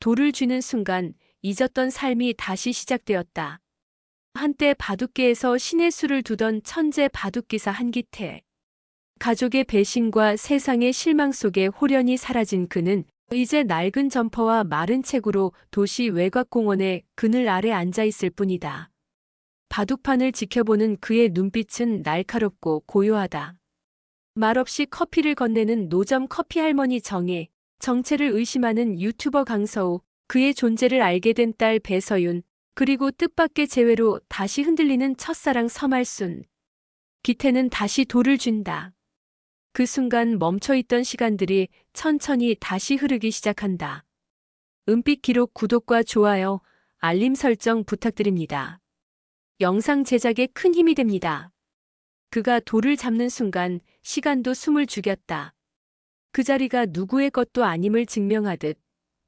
돌을 쥐는 순간 잊었던 삶이 다시 시작되었다. 한때 바둑계에서 신의 수를 두던 천재 바둑기사 한기태. 가족의 배신과 세상의 실망 속에 홀연히 사라진 그는 이제 낡은 점퍼와 마른 책으로 도시 외곽공원의 그늘 아래 앉아 있을 뿐이다. 바둑판을 지켜보는 그의 눈빛은 날카롭고 고요하다. 말없이 커피를 건네는 노점 커피 할머니 정혜, 정체를 의심하는 유튜버 강서우, 그의 존재를 알게 된 딸 배서윤, 그리고 뜻밖의 재회로 다시 흔들리는 첫사랑 서말순. 기태는 다시 돌을 쥔다. 그 순간 멈춰있던 시간들이 천천히 다시 흐르기 시작한다. 은빛 기록 구독과 좋아요, 알림 설정 부탁드립니다. 영상 제작에 큰 힘이 됩니다. 그가 돌을 잡는 순간 시간도 숨을 죽였다. 그 자리가 누구의 것도 아님을 증명하듯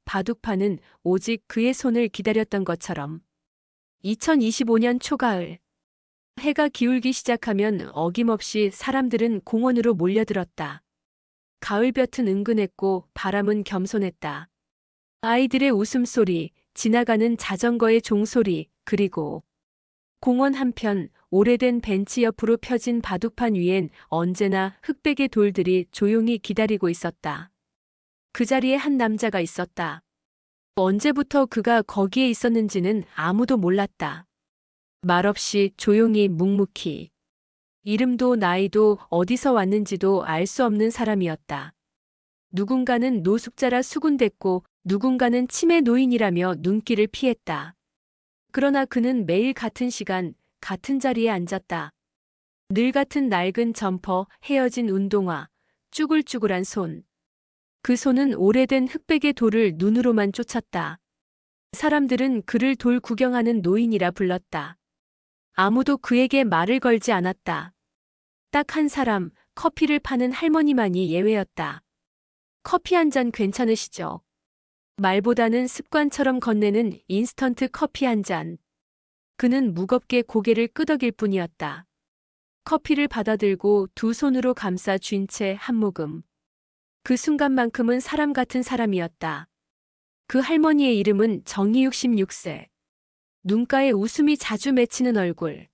바둑판은 오직 그의 손을 기다렸던 것처럼. 2025년 초가을. 해가 기울기 시작하면 어김없이 사람들은 공원으로 몰려들었다. 가을볕은 은근했고 바람은 겸손했다. 아이들의 웃음소리, 지나가는 자전거의 종소리, 그리고 공원 한편 오래된 벤치 옆으로 펴진 바둑판 위엔 언제나 흑백의 돌들이 조용히 기다리고 있었다. 그 자리에 한 남자가 있었다. 언제부터 그가 거기에 있었는지는 아무도 몰랐다. 말없이 조용히 묵묵히. 이름도 나이도 어디서 왔는지도 알 수 없는 사람이었다. 누군가는 노숙자라 수군댔고 누군가는 치매 노인이라며 눈길을 피했다. 그러나 그는 매일 같은 시간, 같은 자리에 앉았다. 늘 같은 낡은 점퍼, 헤어진 운동화, 쭈글쭈글한 손. 그 손은 오래된 흑백의 돌을 눈으로만 쫓았다. 사람들은 그를 돌 구경하는 노인이라 불렀다. 아무도 그에게 말을 걸지 않았다. 딱 한 사람, 커피를 파는 할머니만이 예외였다. 커피 한 잔 괜찮으시죠? 말보다는 습관처럼 건네는 인스턴트 커피 한 잔. 그는 무겁게 고개를 끄덕일 뿐이었다. 커피를 받아들고 두 손으로 감싸 쥔 채 한 모금. 그 순간만큼은 사람 같은 사람이었다. 그 할머니의 이름은 정희 66세. 눈가에 웃음이 자주 맺히는 얼굴.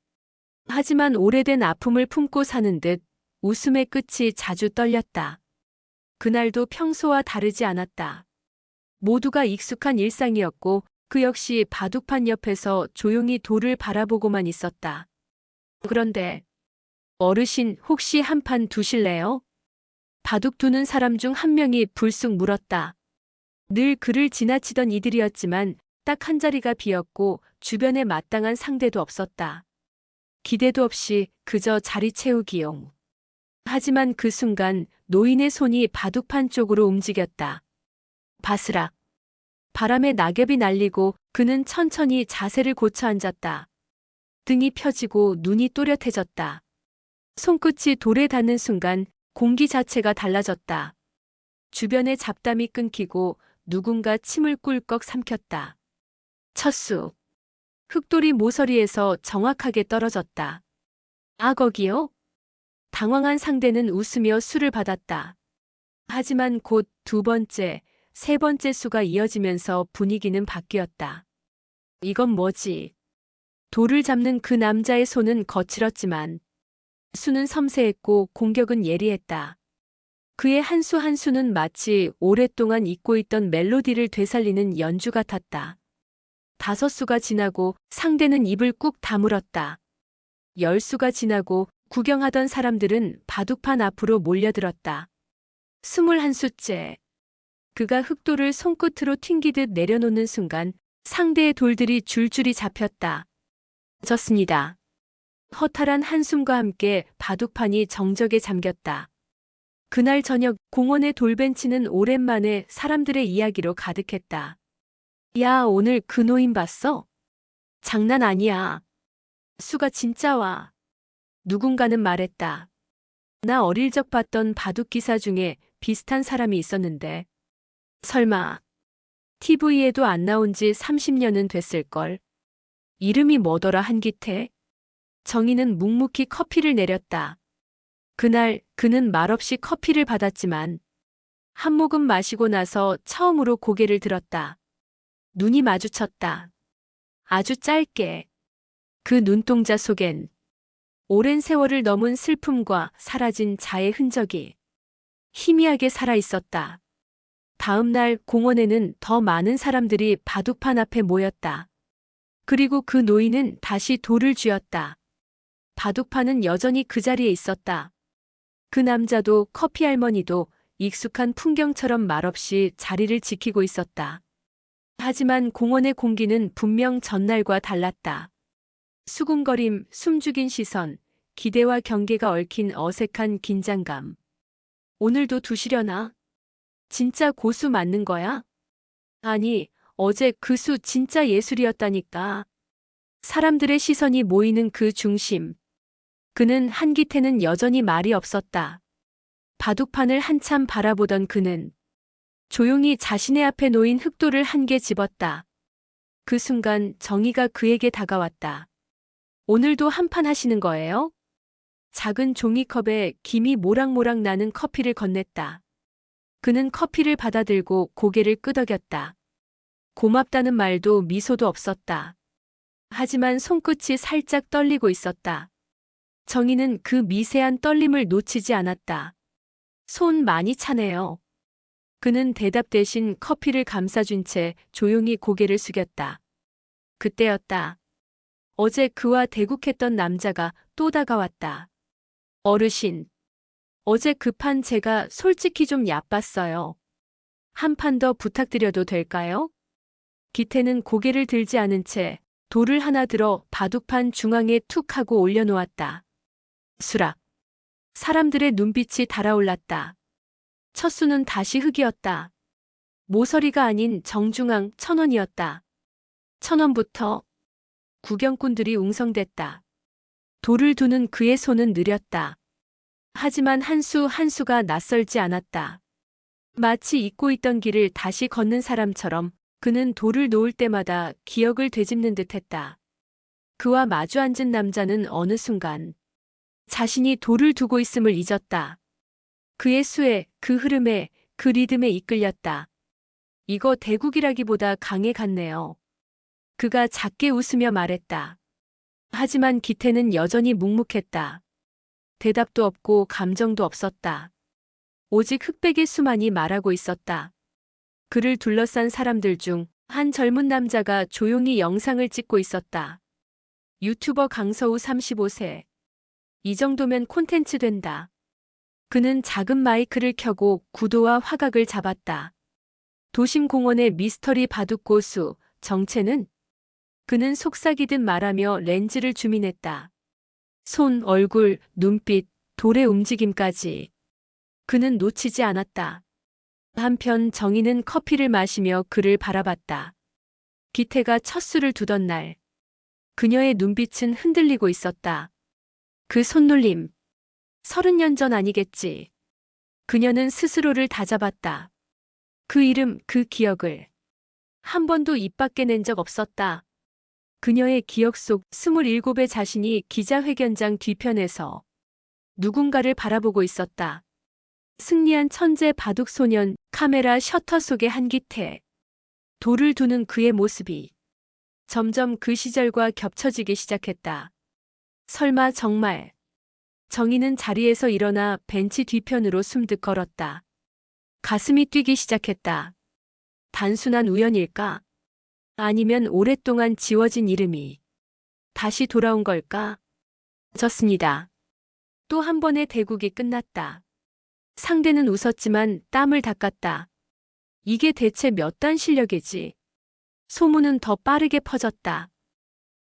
하지만 오래된 아픔을 품고 사는 듯 웃음의 끝이 자주 떨렸다. 그날도 평소와 다르지 않았다. 모두가 익숙한 일상이었고 그 역시 바둑판 옆에서 조용히 돌을 바라보고만 있었다. 그런데 어르신 혹시 한 판 두실래요? 바둑 두는 사람 중 한 명이 불쑥 물었다. 늘 그를 지나치던 이들이었지만 딱 한 자리가 비었고 주변에 마땅한 상대도 없었다. 기대도 없이 그저 자리 채우기용. 하지만 그 순간 노인의 손이 바둑판 쪽으로 움직였다. 바스락. 바람에 낙엽이 날리고 그는 천천히 자세를 고쳐 앉았다. 등이 펴지고 눈이 또렷해졌다. 손끝이 돌에 닿는 순간 공기 자체가 달라졌다. 주변의 잡담이 끊기고 누군가 침을 꿀꺽 삼켰다. 첫수. 흑돌이 모서리에서 정확하게 떨어졌다. 아, 거기요? 당황한 상대는 웃으며 수를 받았다. 하지만 곧 두 번째, 세 번째 수가 이어지면서 분위기는 바뀌었다. 이건 뭐지? 돌을 잡는 그 남자의 손은 거칠었지만 수는 섬세했고 공격은 예리했다. 그의 한 수 한 수는 마치 오랫동안 잊고 있던 멜로디를 되살리는 연주 같았다. 다섯 수가 지나고 상대는 입을 꾹 다물었다. 열 수가 지나고 구경하던 사람들은 바둑판 앞으로 몰려들었다. 21수째. 그가 흑돌을 손끝으로 튕기듯 내려놓는 순간 상대의 돌들이 줄줄이 잡혔다. 졌습니다. 허탈한 한숨과 함께 바둑판이 정적에 잠겼다. 그날 저녁 공원의 돌벤치는 오랜만에 사람들의 이야기로 가득했다. 야, 오늘 그 노인 봤어? 장난 아니야. 수가 진짜 와. 누군가는 말했다. 나 어릴 적 봤던 바둑 기사 중에 비슷한 사람이 있었는데. 설마 TV에도 안 나온 지 30년은 됐을걸. 이름이 뭐더라 한기태? 정희는 묵묵히 커피를 내렸다. 그날 그는 말없이 커피를 받았지만 한 모금 마시고 나서 처음으로 고개를 들었다. 눈이 마주쳤다. 아주 짧게. 그 눈동자 속엔 오랜 세월을 넘은 슬픔과 사라진 자의 흔적이 희미하게 살아 있었다. 다음 날 공원에는 더 많은 사람들이 바둑판 앞에 모였다. 그리고 그 노인은 다시 돌을 쥐었다. 바둑판은 여전히 그 자리에 있었다. 그 남자도 커피 할머니도 익숙한 풍경처럼 말없이 자리를 지키고 있었다. 하지만 공원의 공기는 분명 전날과 달랐다. 수군거림, 숨죽인 시선, 기대와 경계가 얽힌 어색한 긴장감. 오늘도 두시려나? 진짜 고수 맞는 거야? 아니, 어제 그 수 진짜 예술이었다니까. 사람들의 시선이 모이는 그 중심. 그는 한기태는 여전히 말이 없었다. 바둑판을 한참 바라보던 그는 조용히 자신의 앞에 놓인 흑돌을 한 개 집었다. 그 순간 정의가 그에게 다가왔다. 오늘도 한판 하시는 거예요? 작은 종이컵에 김이 모락모락 나는 커피를 건넸다. 그는 커피를 받아들고 고개를 끄덕였다. 고맙다는 말도 미소도 없었다. 하지만 손끝이 살짝 떨리고 있었다. 정희는 그 미세한 떨림을 놓치지 않았다. 손 많이 차네요. 그는 대답 대신 커피를 감싸준 채 조용히 고개를 숙였다. 그때였다. 어제 그와 대국했던 남자가 또 다가왔다. 어르신, 어제 그 판 제가 솔직히 좀 얕봤어요. 한 판 더 부탁드려도 될까요? 기태는 고개를 들지 않은 채 돌을 하나 들어 바둑판 중앙에 툭 하고 올려놓았다. 수락. 사람들의 눈빛이 달아올랐다. 첫 수는 다시 흑이었다. 모서리가 아닌 정중앙 1,000원이었다. 1,000원부터 구경꾼들이 웅성댔다. 돌을 두는 그의 손은 느렸다. 하지만 한 수 한 수가 낯설지 않았다. 마치 잊고 있던 길을 다시 걷는 사람처럼 그는 돌을 놓을 때마다 기억을 되짚는 듯했다. 그와 마주 앉은 남자는 어느 순간 자신이 돌을 두고 있음을 잊었다. 그의 수에, 그 흐름에, 그 리듬에 이끌렸다. 이거 대국이라기보다 강에 갔네요. 그가 작게 웃으며 말했다. 하지만 기태는 여전히 묵묵했다. 대답도 없고 감정도 없었다. 오직 흑백의 수만이 말하고 있었다. 그를 둘러싼 사람들 중 한 젊은 남자가 조용히 영상을 찍고 있었다. 유튜버 강서우 35세. 이 정도면 콘텐츠 된다. 그는 작은 마이크를 켜고 구도와 화각을 잡았다. 도심 공원의 미스터리 바둑 고수, 정체는? 그는 속삭이듯 말하며 렌즈를 줌인했다. 손, 얼굴, 눈빛, 돌의 움직임까지. 그는 놓치지 않았다. 한편 정희는 커피를 마시며 그를 바라봤다. 기태가 첫 수를 두던 날. 그녀의 눈빛은 흔들리고 있었다. 그 손놀림. 30년 전 아니겠지. 그녀는 스스로를 다잡았다. 그 이름, 그 기억을. 한 번도 입 밖에 낸 적 없었다. 그녀의 기억 속 27의 자신이 기자회견장 뒤편에서 누군가를 바라보고 있었다. 승리한 천재 바둑소년, 카메라 셔터 속의 한기태. 돌을 두는 그의 모습이 점점 그 시절과 겹쳐지기 시작했다. 설마 정말. 정희는 자리에서 일어나 벤치 뒤편으로 숨듯 걸었다. 가슴이 뛰기 시작했다. 단순한 우연일까? 아니면 오랫동안 지워진 이름이 다시 돌아온 걸까? 졌습니다. 또 한 번의 대국이 끝났다. 상대는 웃었지만 땀을 닦았다. 이게 대체 몇 단 실력이지? 소문은 더 빠르게 퍼졌다.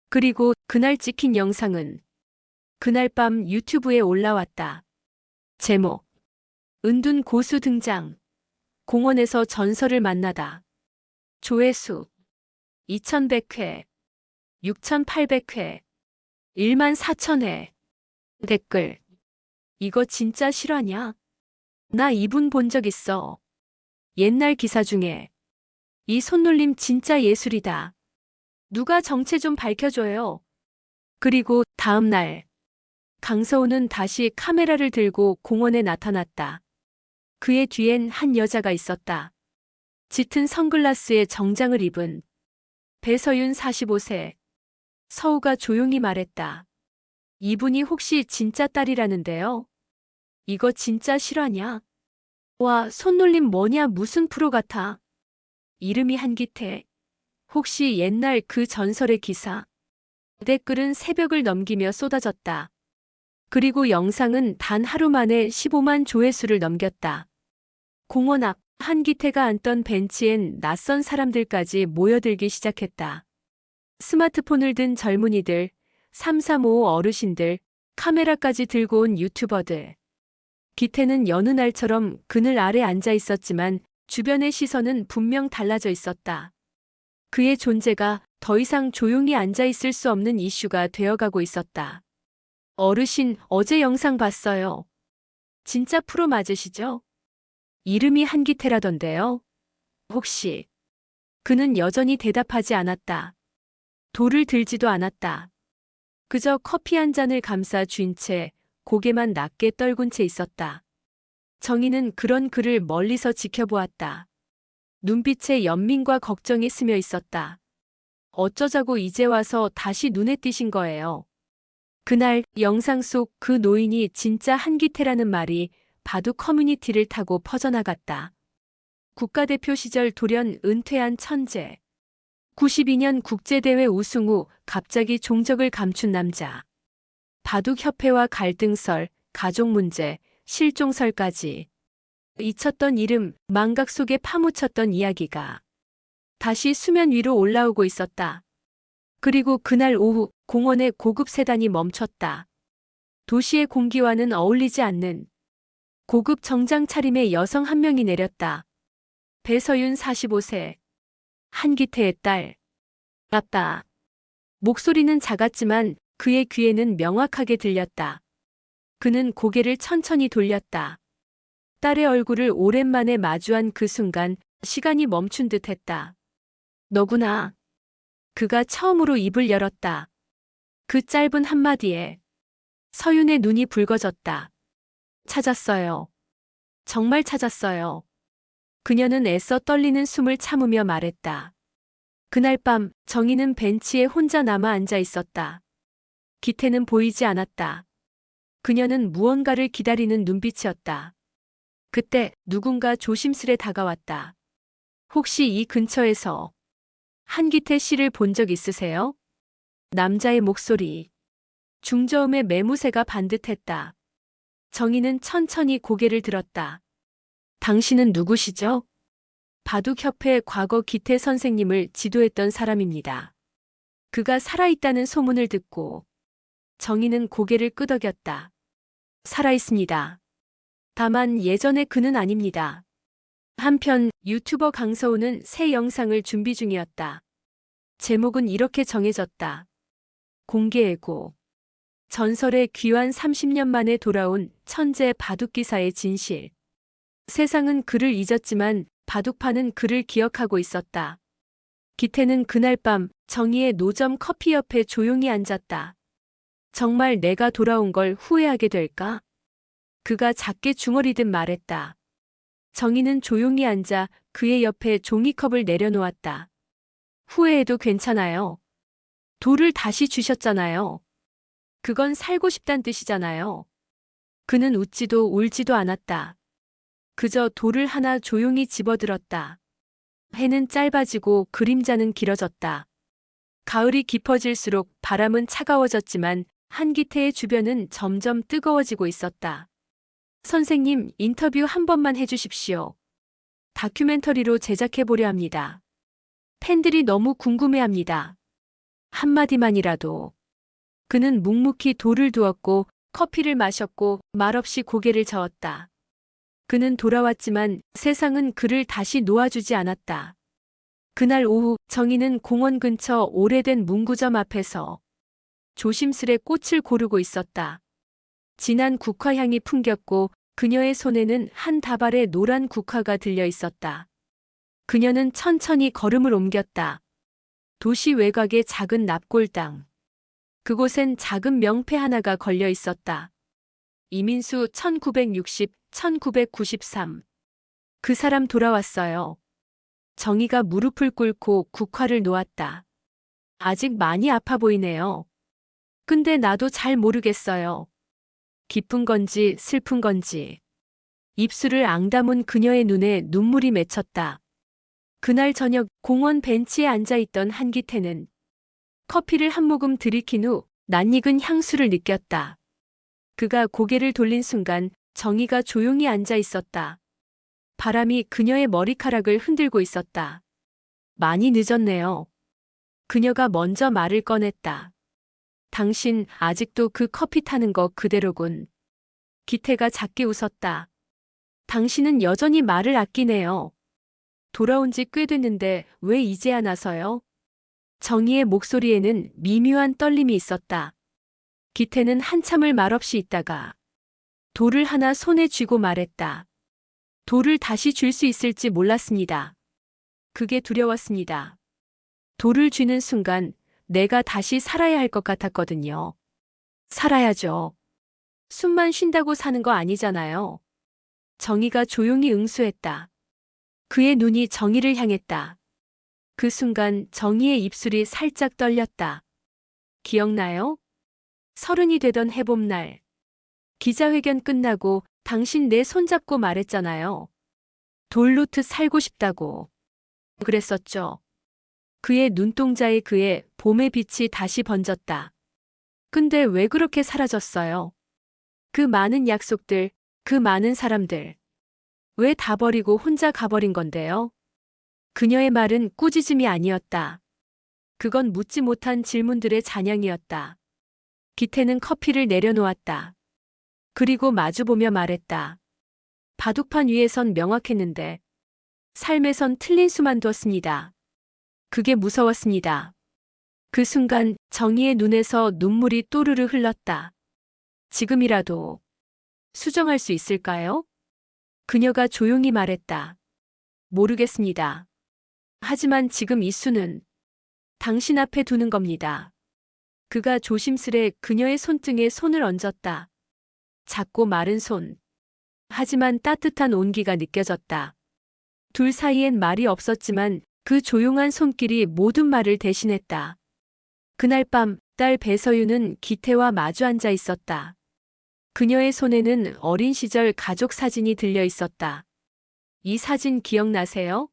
그리고 그날 찍힌 영상은 그날 밤 유튜브에 올라왔다. 제목. 은둔 고수 등장. 공원에서 전설을 만나다. 조회수 2100회, 6800회, 14000회. 댓글. 이거 진짜 실화냐? 나 이분 본 적 있어. 옛날 기사 중에. 이 손놀림 진짜 예술이다. 누가 정체 좀 밝혀줘요. 그리고 다음 날. 강서우는 다시 카메라를 들고 공원에 나타났다. 그의 뒤엔 한 여자가 있었다. 짙은 선글라스에 정장을 입은 배서윤 45세. 서우가 조용히 말했다. 이분이 혹시 진짜 딸이라는데요? 이거 진짜 실화냐? 와, 손놀림 뭐냐 무슨 프로 같아. 이름이 한기태. 혹시 옛날 그 전설의 기사? 댓글은 새벽을 넘기며 쏟아졌다. 그리고 영상은 단 하루 만에 15만 조회수를 넘겼다. 공원 앞 한기태가 앉던 벤치엔 낯선 사람들까지 모여들기 시작했다. 스마트폰을 든 젊은이들, 3355 어르신들, 카메라까지 들고 온 유튜버들. 기태는 여느 날처럼 그늘 아래 앉아 있었지만 주변의 시선은 분명 달라져 있었다. 그의 존재가 더 이상 조용히 앉아 있을 수 없는 이슈가 되어가고 있었다. 어르신, 어제 영상 봤어요. 진짜 프로 맞으시죠? 이름이 한기태라던데요. 혹시? 그는 여전히 대답하지 않았다. 돌을 들지도 않았다. 그저 커피 한 잔을 감싸 쥔 채 고개만 낮게 떨군 채 있었다. 정희는 그런 그를 멀리서 지켜보았다. 눈빛에 연민과 걱정이 스며 있었다. 어쩌자고 이제 와서 다시 눈에 띄신 거예요. 그날 영상 속 그 노인이 진짜 한기태라는 말이 바둑 커뮤니티를 타고 퍼져나갔다. 국가대표 시절 돌연 은퇴한 천재. 92년 국제대회 우승 후 갑자기 종적을 감춘 남자. 바둑협회와 갈등설, 가족 문제, 실종설까지. 잊혔던 이름, 망각 속에 파묻혔던 이야기가 다시 수면 위로 올라오고 있었다. 그리고 그날 오후 공원의 고급 세단이 멈췄다. 도시의 공기와는 어울리지 않는 고급 정장 차림의 여성 한 명이 내렸다. 배서윤 45세. 한기태의 딸. 맞다. 목소리는 작았지만 그의 귀에는 명확하게 들렸다. 그는 고개를 천천히 돌렸다. 딸의 얼굴을 오랜만에 마주한 그 순간 시간이 멈춘 듯 했다. 너구나. 그가 처음으로 입을 열었다. 그 짧은 한마디에 서윤의 눈이 붉어졌다. 찾았어요. 정말 찾았어요. 그녀는 애써 떨리는 숨을 참으며 말했다. 그날 밤 정희는 벤치에 혼자 남아 앉아 있었다. 기태는 보이지 않았다. 그녀는 무언가를 기다리는 눈빛이었다. 그때 누군가 조심스레 다가왔다. 혹시 이 근처에서 한기태 씨를 본 적 있으세요? 남자의 목소리. 중저음의 매무새가 반듯했다. 정희는 천천히 고개를 들었다. 당신은 누구시죠? 바둑협회 과거 기태 선생님을 지도했던 사람입니다. 그가 살아있다는 소문을 듣고 정희는 고개를 끄덕였다. 살아있습니다. 다만 예전의 그는 아닙니다. 한편 유튜버 강서우는 새 영상을 준비 중이었다. 제목은 이렇게 정해졌다. 공개해고. 전설의 귀환 30년 만에 돌아온 천재 바둑기사의 진실. 세상은 그를 잊었지만 바둑판은 그를 기억하고 있었다. 기태는 그날 밤 정희의 노점 커피 옆에 조용히 앉았다. 정말 내가 돌아온 걸 후회하게 될까? 그가 작게 중얼이듯 말했다. 정희는 조용히 앉아 그의 옆에 종이컵을 내려놓았다. 후회해도 괜찮아요. 돌을 다시 주셨잖아요. 그건 살고 싶단 뜻이잖아요. 그는 웃지도 울지도 않았다. 그저 돌을 하나 조용히 집어들었다. 해는 짧아지고 그림자는 길어졌다. 가을이 깊어질수록 바람은 차가워졌지만 한기태의 주변은 점점 뜨거워지고 있었다. 선생님, 인터뷰 한 번만 해주십시오. 다큐멘터리로 제작해보려 합니다. 팬들이 너무 궁금해합니다. 한마디만이라도. 그는 묵묵히 돌을 두었고 커피를 마셨고 말없이 고개를 저었다. 그는 돌아왔지만 세상은 그를 다시 놓아주지 않았다. 그날 오후 정희는 공원 근처 오래된 문구점 앞에서 조심스레 꽃을 고르고 있었다. 진한 국화향이 풍겼고 그녀의 손에는 한 다발의 노란 국화가 들려 있었다. 그녀는 천천히 걸음을 옮겼다. 도시 외곽의 작은 납골당. 그곳엔 작은 명패 하나가 걸려 있었다. 이민수 1960, 1993. 그 사람 돌아왔어요. 정희가 무릎을 꿇고 국화를 놓았다. 아직 많이 아파 보이네요. 근데 나도 잘 모르겠어요. 기쁜 건지 슬픈 건지. 입술을 앙다문 그녀의 눈에 눈물이 맺혔다. 그날 저녁 공원 벤치에 앉아있던 한기태는 커피를 한 모금 들이킨 후 낯익은 향수를 느꼈다. 그가 고개를 돌린 순간 정희가 조용히 앉아 있었다. 바람이 그녀의 머리카락을 흔들고 있었다. 많이 늦었네요. 그녀가 먼저 말을 꺼냈다. 당신 아직도 그 커피 타는 거 그대로군. 기태가 작게 웃었다. 당신은 여전히 말을 아끼네요. 돌아온 지 꽤 됐는데 왜 이제야 나서요? 정희의 목소리에는 미묘한 떨림이 있었다. 기태는 한참을 말없이 있다가 돌을 하나 손에 쥐고 말했다. 돌을 다시 줄 수 있을지 몰랐습니다. 그게 두려웠습니다. 돌을 쥐는 순간 내가 다시 살아야 할 것 같았거든요. 살아야죠. 숨만 쉰다고 사는 거 아니잖아요. 정희가 조용히 응수했다. 그의 눈이 정희를 향했다. 그 순간 정희의 입술이 살짝 떨렸다. 기억나요? 30이 되던 해봄날. 기자회견 끝나고 당신 내 손잡고 말했잖아요. 돌노트 살고 싶다고. 그랬었죠. 그의 눈동자에 그의 봄의 빛이 다시 번졌다. 근데 왜 그렇게 사라졌어요? 그 많은 약속들, 그 많은 사람들. 왜 다 버리고 혼자 가버린 건데요? 그녀의 말은 꾸짖음이 아니었다. 그건 묻지 못한 질문들의 잔향이었다. 기태는 커피를 내려놓았다. 그리고 마주보며 말했다. 바둑판 위에선 명확했는데 삶에선 틀린 수만 뒀습니다. 그게 무서웠습니다. 그 순간 정희의 눈에서 눈물이 또르르 흘렀다. 지금이라도 수정할 수 있을까요? 그녀가 조용히 말했다. 모르겠습니다. 하지만 지금 이 수는 당신 앞에 두는 겁니다. 그가 조심스레 그녀의 손등에 손을 얹었다. 작고 마른 손. 하지만 따뜻한 온기가 느껴졌다. 둘 사이엔 말이 없었지만 그 조용한 손길이 모든 말을 대신했다. 그날 밤 딸 배서유는 기태와 마주 앉아 있었다. 그녀의 손에는 어린 시절 가족 사진이 들려 있었다. 이 사진 기억나세요?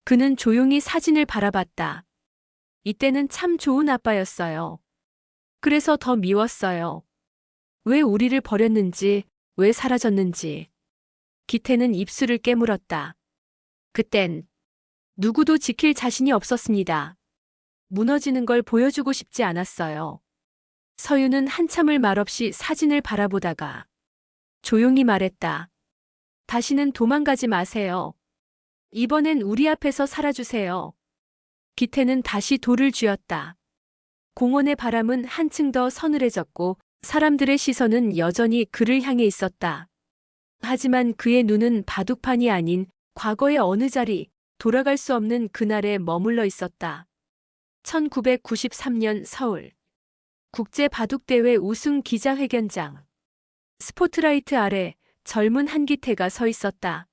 그는 조용히 사진을 바라봤다. 이때는 참 좋은 아빠였어요. 그래서 더 미웠어요. 왜 우리를 버렸는지, 왜 사라졌는지. 기태는 입술을 깨물었다. 그땐 누구도 지킬 자신이 없었습니다. 무너지는 걸 보여주고 싶지 않았어요. 서유는 한참을 말없이 사진을 바라보다가 조용히 말했다. 다시는 도망가지 마세요. 이번엔 우리 앞에서 살아주세요. 기태는 다시 돌을 쥐었다. 공원의 바람은 한층 더 서늘해졌고 사람들의 시선은 여전히 그를 향해 있었다. 하지만 그의 눈은 바둑판이 아닌 과거의 어느 자리, 돌아갈 수 없는 그날에 머물러 있었다. 1993년 서울. 국제바둑대회 우승 기자회견장. 스포트라이트 아래 젊은 한기태가 서 있었다.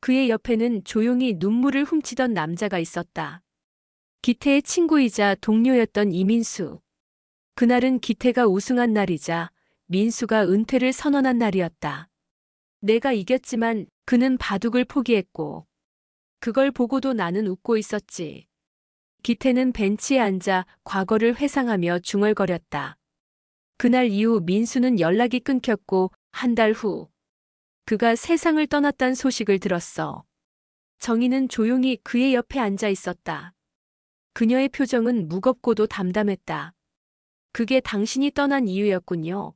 그의 옆에는 조용히 눈물을 훔치던 남자가 있었다. 기태의 친구이자 동료였던 이민수. 그날은 기태가 우승한 날이자 민수가 은퇴를 선언한 날이었다. 내가 이겼지만 그는 바둑을 포기했고 그걸 보고도 나는 웃고 있었지. 기태는 벤치에 앉아 과거를 회상하며 중얼거렸다. 그날 이후 민수는 연락이 끊겼고 한 달 후 그가 세상을 떠났다는 소식을 들었어. 정희는 조용히 그의 옆에 앉아 있었다. 그녀의 표정은 무겁고도 담담했다. 그게 당신이 떠난 이유였군요.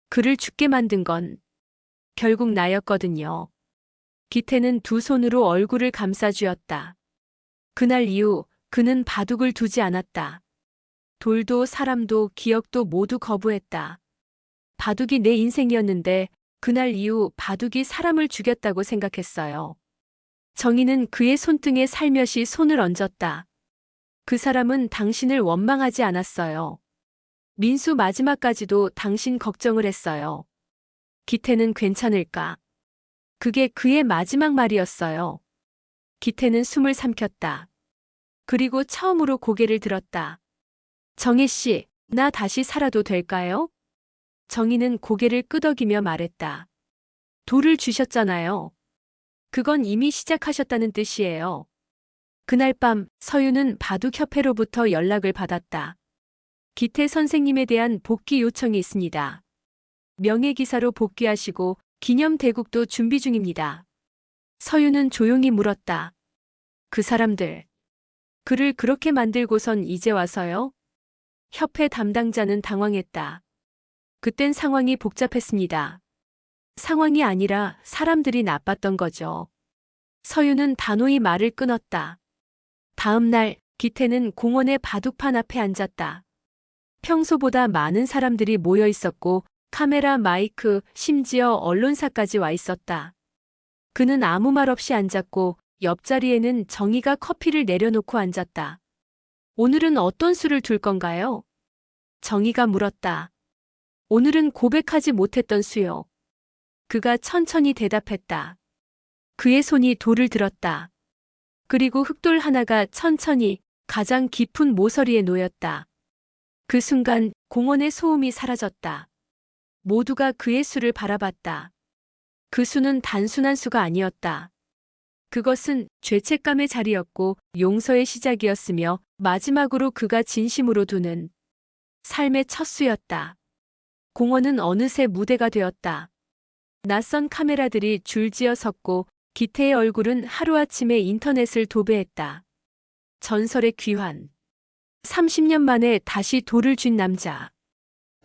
그를 죽게 만든 건 결국 나였거든요. 기태는 두 손으로 얼굴을 감싸쥐었다. 그날 이후 그는 바둑을 두지 않았다. 돌도 사람도 기억도 모두 거부했다. 바둑이 내 인생이었는데 그날 이후 바둑이 사람을 죽였다고 생각했어요. 정희는 그의 손등에 살며시 손을 얹었다. 그 사람은 당신을 원망하지 않았어요. 민수 마지막까지도 당신 걱정을 했어요. 기태는 괜찮을까? 그게 그의 마지막 말이었어요. 기태는 숨을 삼켰다. 그리고 처음으로 고개를 들었다. 정혜 씨, 나 다시 살아도 될까요? 정희는 고개를 끄덕이며 말했다. 돌을 주셨잖아요. 그건 이미 시작하셨다는 뜻이에요. 그날 밤 서유는 바둑협회로부터 연락을 받았다. 기태 선생님에 대한 복귀 요청이 있습니다. 명예기사로 복귀하시고 기념 대국도 준비 중입니다. 서유는 조용히 물었다. 그 사람들. 그를 그렇게 만들고선 이제 와서요? 협회 담당자는 당황했다. 그땐 상황이 복잡했습니다. 상황이 아니라 사람들이 나빴던 거죠. 서유는 단호히 말을 끊었다. 다음 날 기태는 공원의 바둑판 앞에 앉았다. 평소보다 많은 사람들이 모여 있었고 카메라, 마이크, 심지어 언론사까지 와 있었다. 그는 아무 말 없이 앉았고 옆자리에는 정희가 커피를 내려놓고 앉았다. 오늘은 어떤 수를 둘 건가요? 정희가 물었다. 오늘은 고백하지 못했던 수요. 그가 천천히 대답했다. 그의 손이 돌을 들었다. 그리고 흑돌 하나가 천천히 가장 깊은 모서리에 놓였다. 그 순간 공원의 소음이 사라졌다. 모두가 그의 수를 바라봤다. 그 수는 단순한 수가 아니었다. 그것은 죄책감의 자리였고 용서의 시작이었으며 마지막으로 그가 진심으로 두는 삶의 첫 수였다. 공원은 어느새 무대가 되었다. 낯선 카메라들이 줄지어 섰고 기태의 얼굴은 하루아침에 인터넷을 도배했다. 전설의 귀환. 30년 만에 다시 돌을 쥔 남자.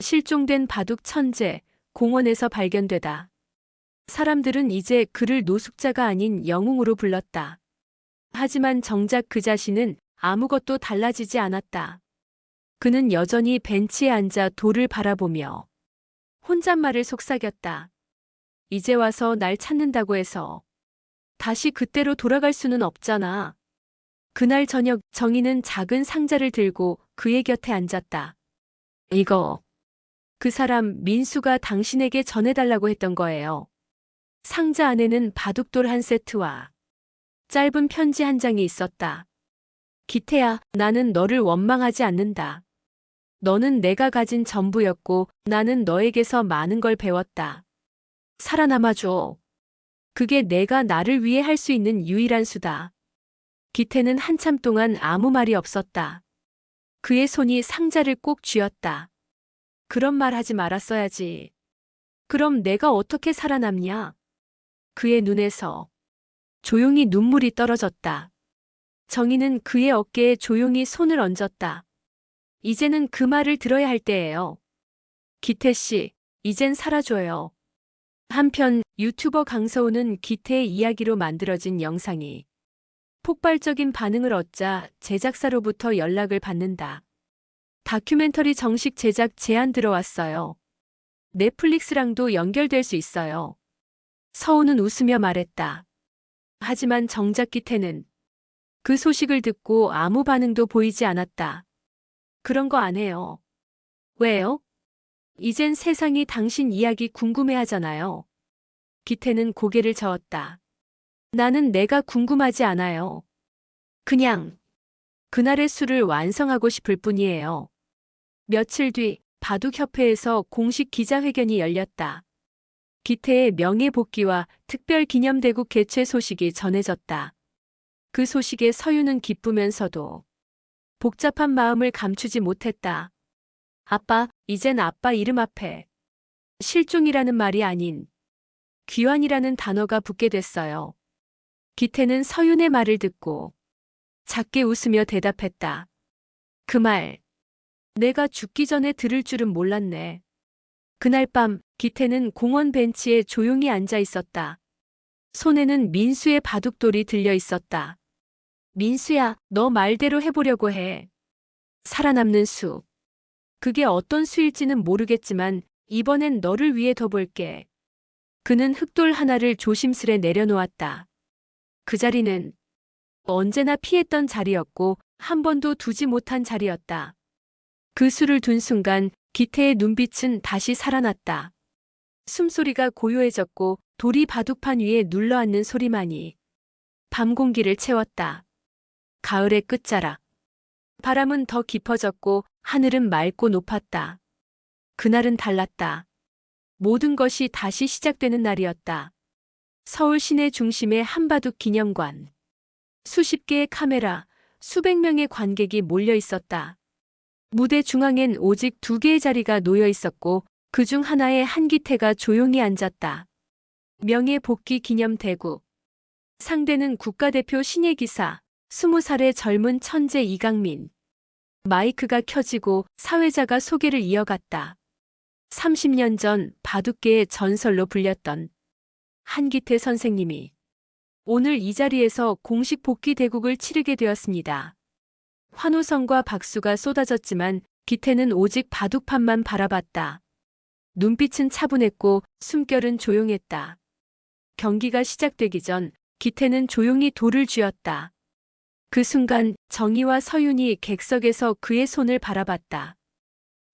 실종된 바둑 천재, 공원에서 발견되다. 사람들은 이제 그를 노숙자가 아닌 영웅으로 불렀다. 하지만 정작 그 자신은 아무것도 달라지지 않았다. 그는 여전히 벤치에 앉아 돌을 바라보며 혼잣말을 속삭였다. 이제 와서 날 찾는다고 해서 다시 그때로 돌아갈 수는 없잖아. 그날 저녁 정희는 작은 상자를 들고 그의 곁에 앉았다. 이거, 그 사람 민수가 당신에게 전해달라고 했던 거예요. 상자 안에는 바둑돌 한 세트와 짧은 편지 한 장이 있었다. 기태야, 나는 너를 원망하지 않는다. 너는 내가 가진 전부였고 나는 너에게서 많은 걸 배웠다. 살아남아줘. 그게 내가 나를 위해 할 수 있는 유일한 수다. 기태는 한참 동안 아무 말이 없었다. 그의 손이 상자를 꼭 쥐었다. 그런 말 하지 말았어야지. 그럼 내가 어떻게 살아남냐? 그의 눈에서 조용히 눈물이 떨어졌다. 정희는 그의 어깨에 조용히 손을 얹었다. 이제는 그 말을 들어야 할 때예요. 기태 씨, 이젠 살아줘요. 한편 유튜버 강서우는 기태의 이야기로 만들어진 영상이 폭발적인 반응을 얻자 제작사로부터 연락을 받는다. 다큐멘터리 정식 제작 제안 들어왔어요. 넷플릭스랑도 연결될 수 있어요. 서우는 웃으며 말했다. 하지만 정작 기태는 그 소식을 듣고 아무 반응도 보이지 않았다. 그런 거 안 해요. 왜요? 이젠 세상이 당신 이야기 궁금해하잖아요. 기태는 고개를 저었다. 나는 내가 궁금하지 않아요. 그냥 그날의 수를 완성하고 싶을 뿐이에요. 며칠 뒤 바둑협회에서 공식 기자회견이 열렸다. 기태의 명예복귀와 특별기념대국 개최 소식이 전해졌다. 그 소식에 서유는 기쁘면서도 복잡한 마음을 감추지 못했다. 아빠, 이젠 아빠 이름 앞에 실종이라는 말이 아닌 귀환이라는 단어가 붙게 됐어요. 기태는 서윤의 말을 듣고 작게 웃으며 대답했다. 그 말, 내가 죽기 전에 들을 줄은 몰랐네. 그날 밤 기태는 공원 벤치에 조용히 앉아 있었다. 손에는 민수의 바둑돌이 들려 있었다. 민수야, 너 말대로 해보려고 해. 살아남는 수. 그게 어떤 수일지는 모르겠지만 이번엔 너를 위해 더 볼게. 그는 흑돌 하나를 조심스레 내려놓았다. 그 자리는 언제나 피했던 자리였고 한 번도 두지 못한 자리였다. 그 수를 둔 순간 기태의 눈빛은 다시 살아났다. 숨소리가 고요해졌고 돌이 바둑판 위에 눌러앉는 소리만이 밤 공기를 채웠다. 가을의 끝자락. 바람은 더 깊어졌고 하늘은 맑고 높았다. 그날은 달랐다. 모든 것이 다시 시작되는 날이었다. 서울 시내 중심의 한바둑 기념관. 수십 개의 카메라, 수백 명의 관객이 몰려 있었다. 무대 중앙엔 오직 두 개의 자리가 놓여 있었고 그중 하나에 한기태가 조용히 앉았다. 명예 복귀 기념 대국. 상대는 국가대표 신예 기사, 20살의 젊은 천재 이강민. 마이크가 켜지고 사회자가 소개를 이어갔다. 30년 전 바둑계의 전설로 불렸던 한기태 선생님이 오늘 이 자리에서 공식 복귀 대국을 치르게 되었습니다. 환호성과 박수가 쏟아졌지만 기태는 오직 바둑판만 바라봤다. 눈빛은 차분했고 숨결은 조용했다. 경기가 시작되기 전 기태는 조용히 돌을 쥐었다. 그 순간 정희와 서윤이 객석에서 그의 손을 바라봤다.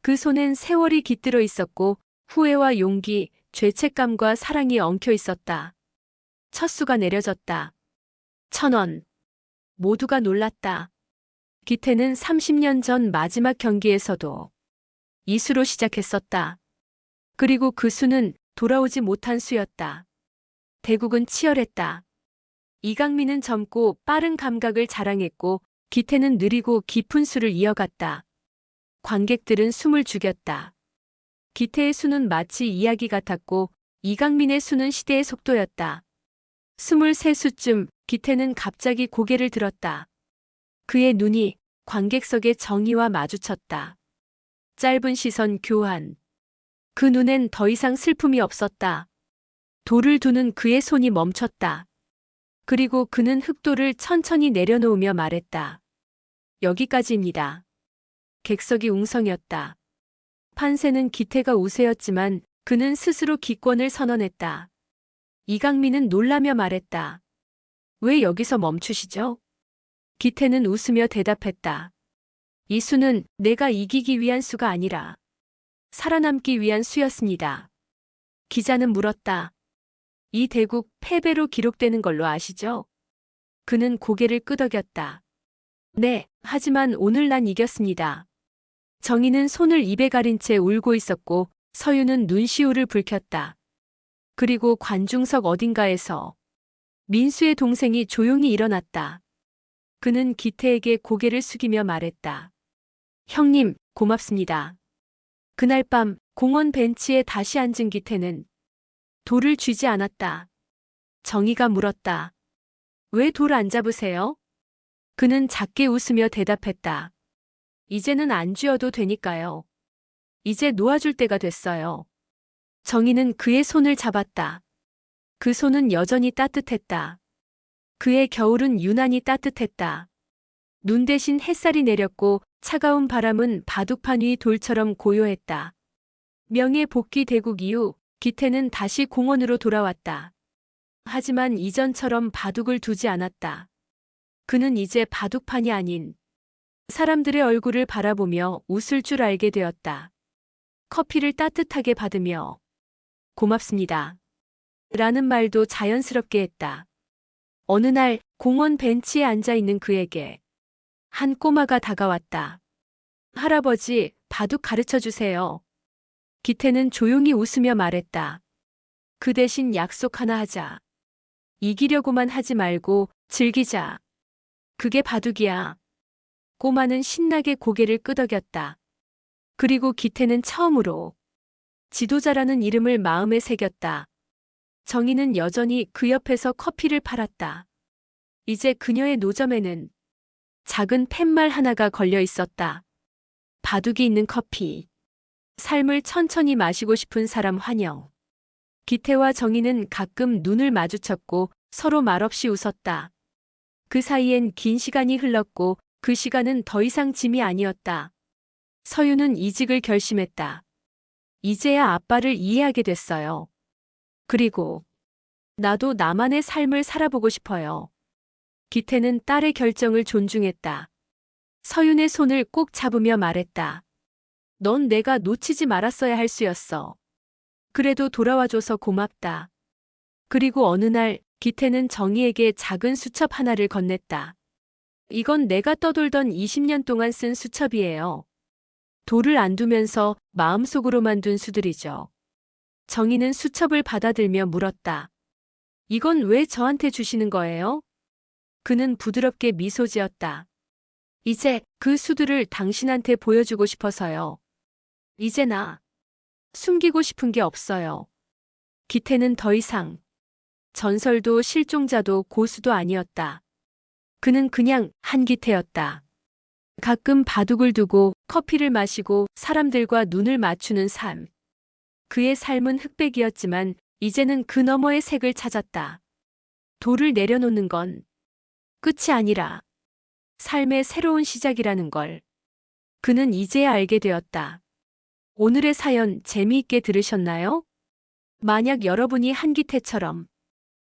그 손엔 세월이 깃들어 있었고 후회와 용기, 죄책감과 사랑이 엉켜 있었다. 첫 수가 내려졌다. 1,000원. 모두가 놀랐다. 기태는 30년 전 마지막 경기에서도 이 수로 시작했었다. 그리고 그 수는 돌아오지 못한 수였다. 대국은 치열했다. 이강민은 젊고 빠른 감각을 자랑했고 기태는 느리고 깊은 수를 이어갔다. 관객들은 숨을 죽였다. 기태의 수는 마치 이야기 같았고 이강민의 수는 시대의 속도였다. 23수쯤 기태는 갑자기 고개를 들었다. 그의 눈이 관객석의 정희와 마주쳤다. 짧은 시선 교환. 그 눈엔 더 이상 슬픔이 없었다. 돌을 두는 그의 손이 멈췄다. 그리고 그는 흑돌을 천천히 내려놓으며 말했다. 여기까지입니다. 객석이 웅성이었다. 판세는 기태가 우세였지만 그는 스스로 기권을 선언했다. 이강민은 놀라며 말했다. 왜 여기서 멈추시죠? 기태는 웃으며 대답했다. 이 수는 내가 이기기 위한 수가 아니라 살아남기 위한 수였습니다. 기자는 물었다. 이 대국 패배로 기록되는 걸로 아시죠? 그는 고개를 끄덕였다. 네, 하지만 오늘 난 이겼습니다. 정희는 손을 입에 가린 채 울고 있었고 서윤은 눈시울을 붉혔다. 그리고 관중석 어딘가에서 민수의 동생이 조용히 일어났다. 그는 기태에게 고개를 숙이며 말했다. 형님, 고맙습니다. 그날 밤 공원 벤치에 다시 앉은 기태는 돌을 쥐지 않았다. 정희가 물었다. 왜 돌 안 잡으세요? 그는 작게 웃으며 대답했다. 이제는 안 쥐어도 되니까요. 이제 놓아줄 때가 됐어요. 정희는 그의 손을 잡았다. 그 손은 여전히 따뜻했다. 그의 겨울은 유난히 따뜻했다. 눈 대신 햇살이 내렸고 차가운 바람은 바둑판 위 돌처럼 고요했다. 명예 복귀 대국 이후 기태는 다시 공원으로 돌아왔다. 하지만 이전처럼 바둑을 두지 않았다. 그는 이제 바둑판이 아닌 사람들의 얼굴을 바라보며 웃을 줄 알게 되었다. 커피를 따뜻하게 받으며 고맙습니다. 라는 말도 자연스럽게 했다. 어느 날 공원 벤치에 앉아 있는 그에게 한 꼬마가 다가왔다. 할아버지, 바둑 가르쳐 주세요. 기태는 조용히 웃으며 말했다. 그 대신 약속 하나 하자. 이기려고만 하지 말고 즐기자. 그게 바둑이야. 꼬마는 신나게 고개를 끄덕였다. 그리고 기태는 처음으로 지도자라는 이름을 마음에 새겼다. 정희는 여전히 그 옆에서 커피를 팔았다. 이제 그녀의 노점에는 작은 팻말 하나가 걸려 있었다. 바둑이 있는 커피. 삶을 천천히 마시고 싶은 사람 환영. 기태와 정희는 가끔 눈을 마주쳤고 서로 말없이 웃었다. 그 사이엔 긴 시간이 흘렀고 그 시간은 더 이상 짐이 아니었다. 서윤은 이직을 결심했다. 이제야 아빠를 이해하게 됐어요. 그리고 나도 나만의 삶을 살아보고 싶어요. 기태는 딸의 결정을 존중했다. 서윤의 손을 꼭 잡으며 말했다. 넌 내가 놓치지 말았어야 할 수였어. 그래도 돌아와줘서 고맙다. 그리고 어느 날 기태는 정희에게 작은 수첩 하나를 건넸다. 이건 내가 떠돌던 20년 동안 쓴 수첩이에요. 돌을 안 두면서 마음속으로만 둔 수들이죠. 정희는 수첩을 받아들며 물었다. 이건 왜 저한테 주시는 거예요? 그는 부드럽게 미소 지었다. 이제 그 수들을 당신한테 보여주고 싶어서요. 이제 나 숨기고 싶은 게 없어요. 기태는 더 이상 전설도 실종자도 고수도 아니었다. 그는 그냥 한기태였다. 가끔 바둑을 두고 커피를 마시고 사람들과 눈을 맞추는 삶. 그의 삶은 흑백이었지만 이제는 그 너머의 색을 찾았다. 돌을 내려놓는 건 끝이 아니라 삶의 새로운 시작이라는 걸 그는 이제야 알게 되었다. 오늘의 사연 재미있게 들으셨나요? 만약 여러분이 한기태처럼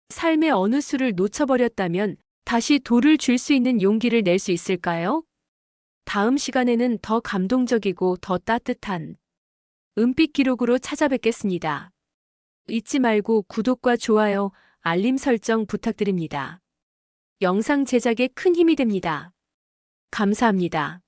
삶의 어느 수를 놓쳐버렸다면 다시 돌을 줄 수 있는 용기를 낼 수 있을까요? 다음 시간에는 더 감동적이고 더 따뜻한 은빛 기록으로 찾아뵙겠습니다. 잊지 말고 구독과 좋아요, 알림 설정 부탁드립니다. 영상 제작에 큰 힘이 됩니다. 감사합니다.